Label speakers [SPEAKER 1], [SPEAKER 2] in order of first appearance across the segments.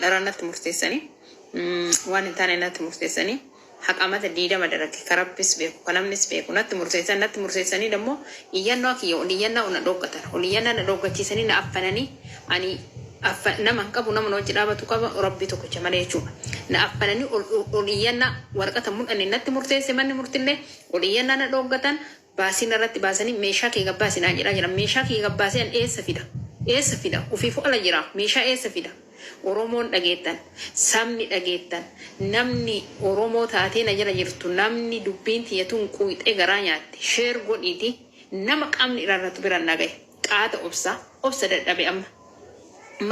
[SPEAKER 1] Daranatti murteessanii waan hin taane natti murteessanii haqamata diidama darake karabbis beeku kanamnis beeku natti murteessanii dammoo iyyannoo kiyya iyyannaa una dhoggatan iyyannaa na dhoggachiisanii na affananii ani nama qabu nama wajji dhaabatu qaba rabbi tokkicha malee jechuudha. Na affananii iyyannaa waraqata mul'anni natti murteesse manni murtillee iyyannaa na dhoggatan baasiin irratti baasanii meeshaa kee gabbaasin jedhaa jira meeshaa kee gabbaasin eessa fida ufiifu ala jira meeshaa eessa fida. Oromoon dhageettan sabni dhageettan namni Oromoo taatee na jala jirtu namni dubbiin tiyyatuun quuxee garaa nyaatti sheer godhiiti nama qaamni irraarratu biraan nagaye qaata obsa dadhabe amma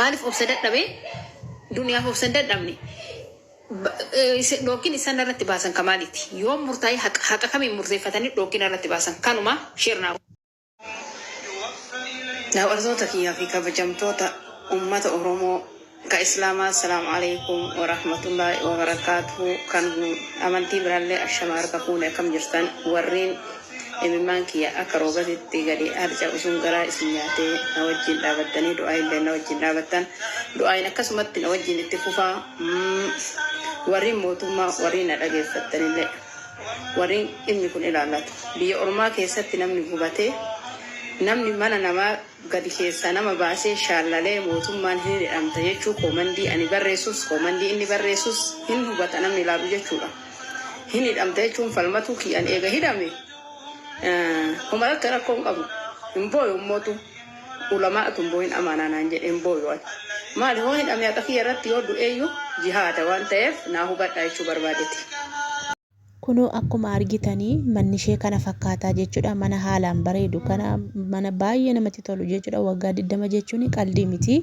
[SPEAKER 1] maaliif obsa dadhabe duniyaaf obsa dadhabne dhookin isaan irratti baasan kamaaliiti yoo murtaa'ee haqa kamiin murteeffatanii dhookin irratti baasan kanuma sheernaa. Daawwattoota kiyyaa fi kabajamtoota uummata Oromoo كإسلام السلام عليكم ورحمة الله وبركاته كان أمانتي برالي الشمار كفونة كم جرتان ورين إمام كيا أكروبة تيجري أرجع وسنجرا إسنياتي نوجين دعوتني دعاء لنا نوجين دعوتن دعاء نكسمت نوجين اتفوفا ورين موتوما ورين أرجع فتني له ورين إني كن إلالات بيورما كيسات نمني بوبته namni mana nama gadi keessa nama baasee shaallalee mootummaan hin hidhamta jechuu komandii ani barreessus komandii inni barreessus hin hubata namni ilaalu jechuudha. Hin hidhamta jechuun falmatu kiyyan eega hidhame kuma akka rakkoon qabu hin booyu mootu ulamaatu booyin amaanaan jedhe hin booyu maali hoo hidhame akka kiyya irratti yoo du'eeyyu jihaada waan ta'eef naa hubadha jechuu barbaadeeti.
[SPEAKER 2] Kunoo akkuma argitanii manni ishee kana fakkaataa jechuudha. Mana haalaan bareedu kana mana baay'ee namatti tolu jechuudha. Waggaa 20 jechuun qalbii miti.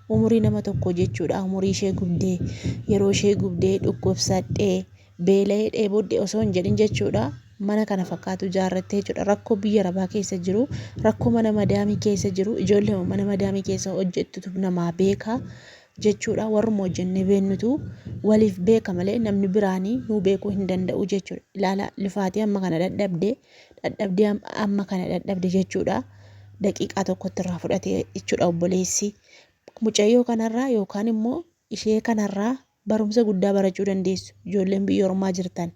[SPEAKER 2] Umurii nama tokko jechuudha. Umurii ishee gubdee yeroo ishee gubdee dhukkubsadhee beela'ee dheebodde osoo hin jedhin jechuudha. Mana kana fakkaatu ijaarrattee jechuudha. Rakkoo biyya arabaa keessa jiru, rakkoo mana madaamii keessa jiru, ijoollee mana madaamii keessa hojjettutu namaa beeka. jechuudha warra hojjenne beennutu waliif beeka malee namni biraanii nu beekuu hin danda'u jechuudha. Ilaala lifaatii amma kana dadhabdee amma kana dadhabde jechuudha. Daqiiqaa tokkotti irraa fudhatee jechuudha obboleessi mucayyoo kanarraa yookaan immoo ishee kanarraa barumsa guddaa barachuu dandeessu. Ijoolleen biyya ormaa jirtan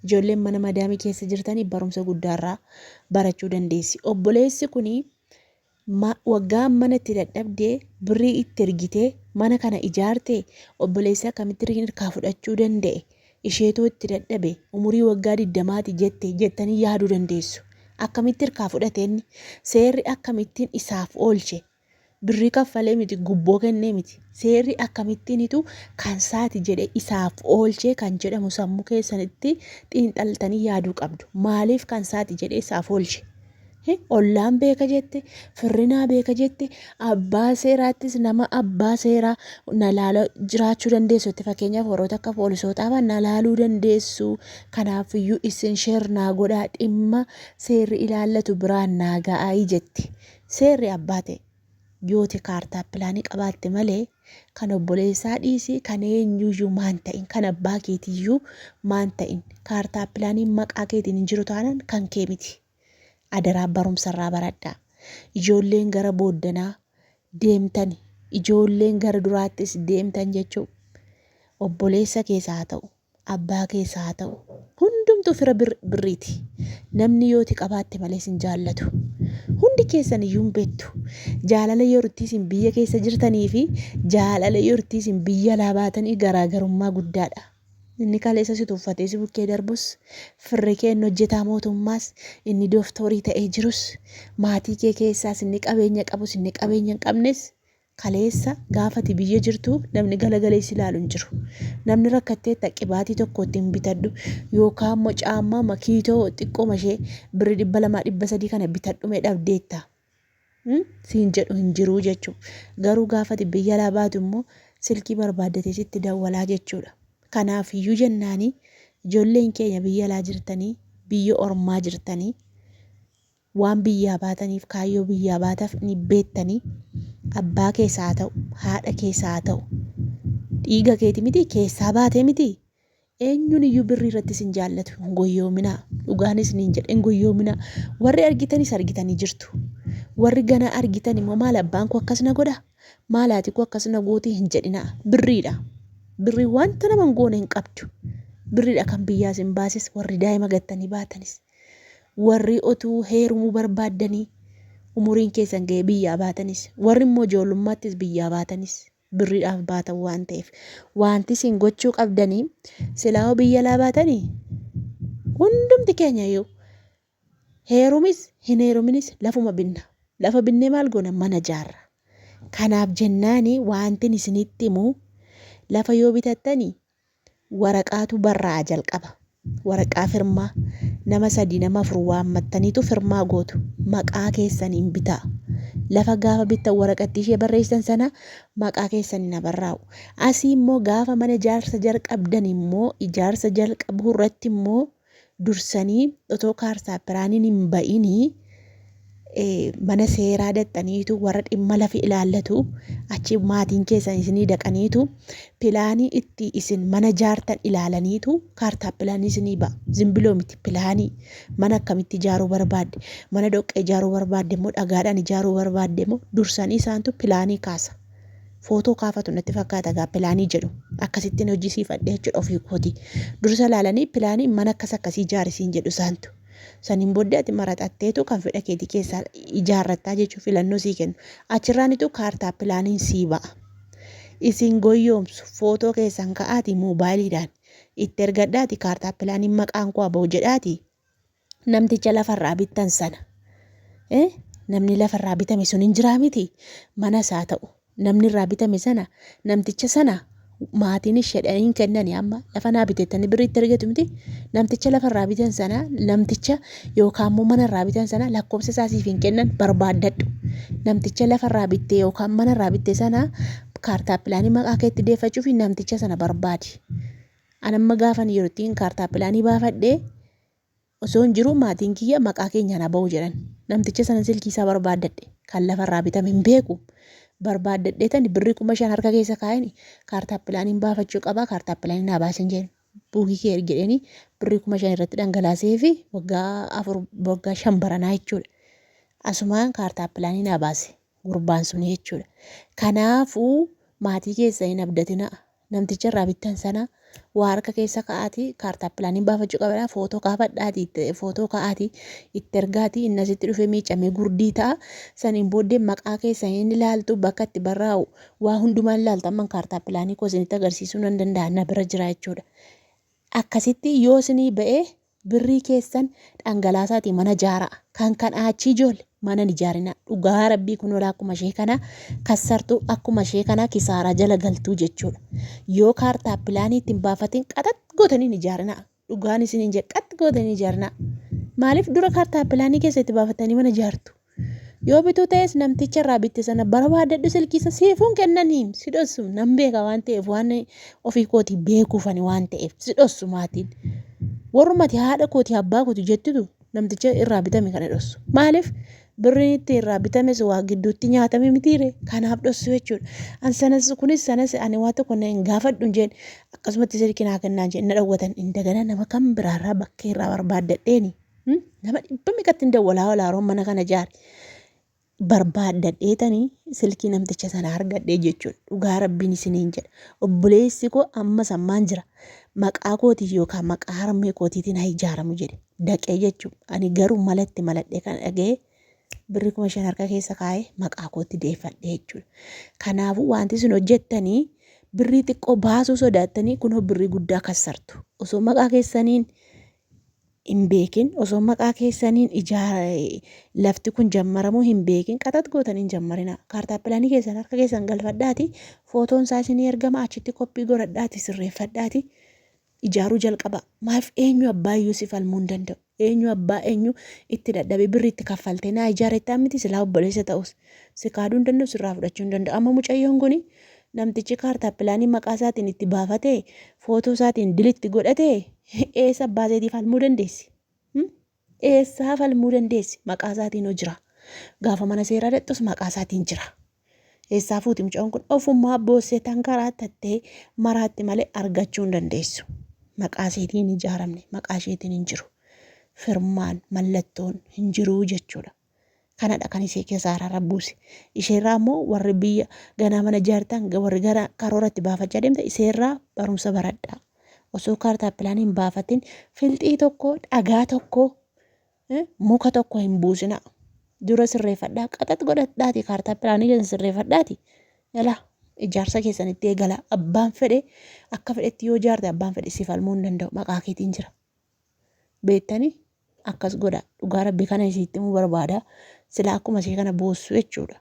[SPEAKER 2] ijoolleen mana madaamii keessa jirtanii barumsa guddaarraa barachuu dandeessi. Obboleessi kuni waggaa manatti dadhabdee birrii itti ergitee mana kana ijaarte obboleessi akkamitti hirkaa fudhachuu danda'e isheetoo itti dadhabe umurii waggaa 20 jettanii yaaduu dandeessu. Akkamitti hirkaa fudhateen seerri akkamittiin isaaf oolche birrii kaffalee miti gubboo kennee miti seerri akkamittiinitu kan saati jedhe isaaf oolche kan jedhamu sammuu keessanitti xiinxaltanii yaaduu qabdu. Maaliif kan saati jedhe isaaf oolche? Ollaan beeka jette firrinaa beeka jette abbaa seeraattis nama abbaa seeraa nalaaloo jiraachuu dandeessu itti fakkeenyaaf warroota akka poolisootaa nalaaluu dandeessu. Kanaafiyyuu isin sheernaa godhaa dhimma seerri ilaallatu biraan naa ga'aa jetti. Seerri abbaa ta'e yooti kaartaa pilaanii qabaatte malee kan obboleessaa dhiisii kan eenyuyyuu maan ta'in kan abbaa keetiyyuu maan ta'in kaartaa pilaanii maqaa keetiin hin jiru taanaan kan kee miti. Adaraa barumsarraa baradhaa. Ijoolleen gara booddanaa deemtan ijoolleen gara duraattis deemtan jechuudha. Obboleessa keessaa haa ta'u abbaa keessaa haa ta'u hundumtuu fira birriiti. Namni yooti qabaatte malee sin jaallatu. Hundi keessan iyyuu hin beektu. Jaalala yoortiisin biyya keessa jirtanii fi jaalala yoortiisin biyya alaa baatanii garaagarummaa guddaadha. Inni kaleessa si tuffatee si bukkee darbus firri kee inni hojjetaa mootummaas inni dooftorii ta'ee jirus maatii kee keessaas inni qabeenya qabus inni qabeenya hin qabnes kaleessa gaafati biyya jirtu namni galagalee si ilaalu hin jiru. Namni rakkattee xaqqibaatii tokko ittiin bitadhu yookaan immoo caammaa makiitoo xiqqoo mashee birrii 200-300 kana bitadhume dhabdeetta. Siin jedhu hin jiru jechuudha. Garuu gaafati biyya alaa baatu immoo silkii barbaaddatee sitti dawwalaa jechuudha. Kanaaf iyyuu jennaanii ijoolleen keenya biyya alaa jirtanii biyya ormaa jirtanii waan biyyaa baataniif kaayyoo biyyaa baataaf ni beektanii abbaa keessaa haa ta'u haadha keessaa haa ta'u dhiiga keeti miti keessaa baatee miti eenyuun iyyuu birrii irratti sin jaallatu hin goyyoominaa dhugaanis niin jedhe hin goyyoominaa. Warri argitanis argitanii jirtu warri gana argitan immoo maal abbaan koo akkas na godha maalaati koo akkasuma gootii hin jedhina birriidha. Birrii wanta nama hin goone hin qabdu. Birriidha kan biyyaas hin baasis warri daa'ima gattanii baatanis warri otuu heerumuu barbaaddanii umuriin keessan ga'ee biyyaa baatanis warri immoo ijoollummaattis biyyaa baatanis birriidhaaf baatan waan ta'eef wanti isin gochuu qabdanii silaa biyya laa baatanii hundumti keenya yoo heerumis hin heeruminis lafuma binna. Lafa binnee maal goona mana jaarra. Kanaaf jennaani wantin isinitti himu lafa yoo bitattanii waraqaatu barraa jalqaba. Waraqaa firmaa nama 3 nama 4 waammattaniitu firmaa gootu. Maqaa keessaniin bitaa. Lafa gaafa bittan waraqatti ishee barreessan sana maqaa keessaniin barraa'u. Asii immoo gaafa mana ijaarsa jalqabdan immoo ijaarsa jalqabu irratti immoo dursanii otoo kaartaa piraaniin hin ba'inii mana seeraa dhaxxaniitu warra dhimma lafi ilaallatu achi maatiin keessan isinii dhaqaniitu pilaanii itti isin mana jaartan ilaalaniitu kaartaa pilaanii isinii ba'a. Zimbiloo miti pilaanii mana akkamitti ijaaruu barbaadde mana dhoqqee ijaaruu barbaadde immoo dhagaadhaan ijaaruu barbaadde immoo dursanii isaantu pilaanii kaasa. Footoo kaafatu natti fakkaata gaa pilaanii jedhu akkasittiin hojjisiifadhe jechuudha ofii kooti. Dursa ilaalanii pilaanii mana akkas akkasii ijaarisiin jedhu isaantu. Saniin booddee ati maraxatteetu kan fedha keetii keessaa ijaarrattaa jechuun filannoo sii kennu. Achirraanitu kaartaa pilaaniin sii ba'a. Isin goyyoomsu footoo keessan ka'aati moobaayiliidhaan itti ergadhaati kaartaa pilaaniin maqaan koo ba'u jedhaati namticha lafarraa bittan sana. Namni lafarraa bitame sun hin jiraa miti mana isaa ta'u. Namni irraa bitame sana namticha sana maatiin ishedhaniin kennanii amma lafa naa biteettanii birriitti argatu miti. Namticha lafarraa bitan sana namticha yookaan immoo manarraa bitan sana lakkoofsa isaa siif hin kennan barbaaddadhu. Namticha lafarraa bittee yookaan manarraa bitte sana kaartaa pilaanii maqaa keetti deeffachuuf namticha sana barbaadi. Anamma gaafan yeroo ittiin kaartaa pilaanii baafadhee osoo hin jiru maatiin kiyya maqaa keenyaan ba'u jedhan. Namticha sana silkiisaa barbaaddadhe kan lafarraa bitame hin beeku. Barbaaddadhee tani birrii 5,000 harka keessa kaa'anii kaartaa pilaaniin baafachuu qaba. Kaartaa pilaanii naa baasan jedhani buukii kee ergedhanii birrii 5,000 irratti dhangalaasee fi waggaa 5 baranaa jechuudha. Asumaan kaartaa pilaanii naa baase gurbaan sun jechuudha. Kanaafuu maatii keessa hin abdatina. Namticha irraa bittan sana waa harka keessa kaa'aati kaartaa pilaaniin baafachuu qabadha. Footoo kaafadhaati footoo ka'aati itti ergaati inni asitti dhufee miicamee gurdii ta'a. Saniin booddee maqaa keessa hin ilaaltu bakka itti barraa'u waa hundumaan ilaaltu amma kaartaa pilaanii koo isinitti agarsiisuu nan danda'a na bira jira jechuudha. Akkasitti yoo isinii ba'ee birrii keessan dhangalaasaati mana jaaraa kan achi ijoollee mana ijaarina dhugaa rabbii kun ola akkuma ishee kana kassartuu akkuma ishee kana kisaaraa jala galtuu jechuudha. Yoo kaartaa pilaanii ittiin baafatiin qaxat gootanii ijaarina dhugaan isiniin jedhe qaxat gootanii ijaarina. Maaliif dura kaartaa pilaanii keessatti baafatanii mana ijaartu? Yoo bituu ta'es namticha irraa bitte sana barbaadadhu silkiisa siifuun kennaniin si dhossu nan beeka waan ta'eef waan ofii kootii beekuufani waan ta'eef si dhossu maatiin. Warrumati haadha kootii abbaa kootii jettutu namticha irraa bitame kana dhossu. Maaliif birriin itti irraa bitames waa gidduutti nyaatame mitiire kanaaf dhossu jechuudha. An sanas kunis sanas ani waa tokko na hin gaafadhu jeen akkasumatti silkii naa kennaa jeen na dhawwatan indagana nama kam biraarraa bakka irraa barbaaddadheeni nama dhibba meeqatti hin dawwalaa walaaroon mana kana jaare. Barbaaddadheetanii silkii namticha sana argadhee jechuudha. Dhugaa rabbiin isiniin jedha. Obboleessi koo amma sammaan jira. Maqaa kootiif yookaan maqaa harmee kootiitiin haa ijaaramu jedhe. Daqee jechuudha. Ani garuu malatti maladhee kan dhaga'ee birrii 5,000 harka keessa kaa'ee maqaa kootti deeffadhee jechuudha. Kanaafuu wanti isin hojjettanii birrii xiqqoo baasuu sodaattanii kunoo birrii guddaa kassartu. Osoo maqaa keessaniin hin beekin osoo maqaa keessaniin lafti kun jammaramuu hin beekin qaxat gootanii hin jammarina. Kaartaa pilaanii keessan harka keessan galfadhaati footoon isaa isinii ergama achitti koppii godhadhaati sirreeffadhaati ijaaruu jalqaba. Maaf eenyu abbaa iyyuu si falmuu hin danda'u. Eenyu abbaa eenyu itti dadhabee birrii itti kaffaltee naa ijaarettaa miti silaa obboleessa ta'us si kaaduu hin danda'u sirraa fudhachuu hin danda'u. Amma mucayyoon kuni namtichi kaartaa pilaanii maqaa isaatiin itti baafatee footoo isaatiin dilitti godhatee eessa abbaa isaatiif falmuu dandeessi? Eessaa falmuu dandeessi? Maqaa isaatiin hoo jira. Gaafa mana seeraa dhaqxus maqaa isaatiin jira. Eessaa fuuti mucaan kun ofummaa boossee tankaraa tattee maraatti malee argachuu hin dandeessu. Maqaa isheetiin hin ijaaramne maqaa isheetiin hin jiru. Firmaan mallattoon hin jiru jechuudha. Kanadha kan ishee keessaa haraara buuse. Isheerraa immoo warri biyya ganaa mana ijaartan warri gara karooratti baafachaa deemte iseerraa barumsa baradhaa. Osoo kaartaa pilaaniin baafatin filxii tokko dhagaa tokko muka tokko hin buusina. Dura sirreeffadhaa qaxat godhadhaati kaartaa pilaanii keessan sirreeffadhaati. Yala ijaarsa keessanitti eegala abbaan fedhe akka fedhetti yoo ijaarte abbaan fedhe si falmuu hin danda'u maqaa keetiin jira. Beektanii akkas godha dhugaa rabbii kana isiitti himuu barbaada. Silaa akkuma ishee kana boossu jechuudha.